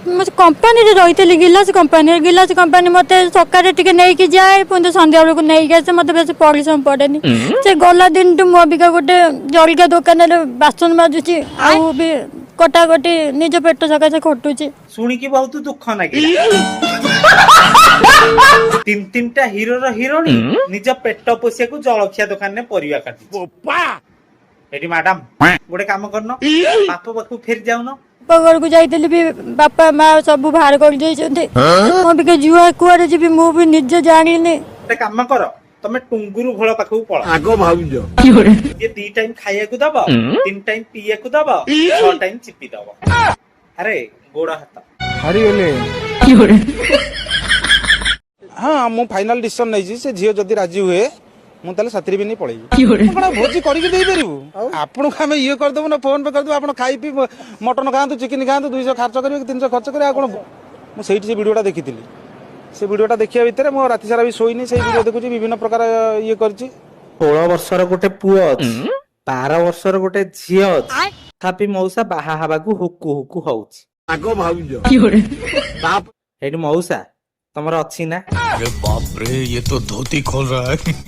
Company रही गिलास company मत सकाଳେ टिके नहीं जाए पुणी संध्या बेलू नहीं आसे मत बेस परिश्रम पड़ेनि से गला दिन टू मो अबिका गोटे जलिका दुकान बासन माजुची आउ भी कटाकटी निज पेट सकाशे खटुची शुणी बहुत दुख लगे तीन तीन टा हीरो हिरोणी निज पेट पोषिया को जलखिया दुकान में परिवा काटी मैडम गोटे काम करन बाप पाखु फेर जाऊन घर को जाइली भी बापा माँ सब बाहर कर अबिका जुआ कुआरे जी मु भी निज जानी गोटे काम कर तमे टुंगुरु घोल पाखु पळ आगो भाउज ये 2 टाइम खाइया को दबा 3 टाइम पिया को दबा 6 टाइम चिपी दबा अरे गोड़ हाथ हारी गले हाँ मु फाइनल डिसीजन नहीं से झील जदि राजी हुए मु ताले साथी भी नहीं पळेई आपण भोजी करिके देई परिबु आपण को हम ये कर दबो ना फोन पे कर दबो आपण खाई पी मटन खांतु चिकन खांतु 200 खर्च करिवे 300 खर्च करिवे कोन मु सेठी से वीडियोटा देखिथिली से वीडियोटा देखिया भितर मो राति सारा भी सोईनी से वीडियो देखुची विभिन्न प्रकार ये करची 16 वर्षर गोटे पुओ अछि 12 वर्षर गोटे झिय अछि थापी मौसा बाहा हवा को हुकु हुकु होउची आगो भाउज हेडी मौसा तमरा अछि ना अरे बाप रे ये तो धोती खोल रहा है।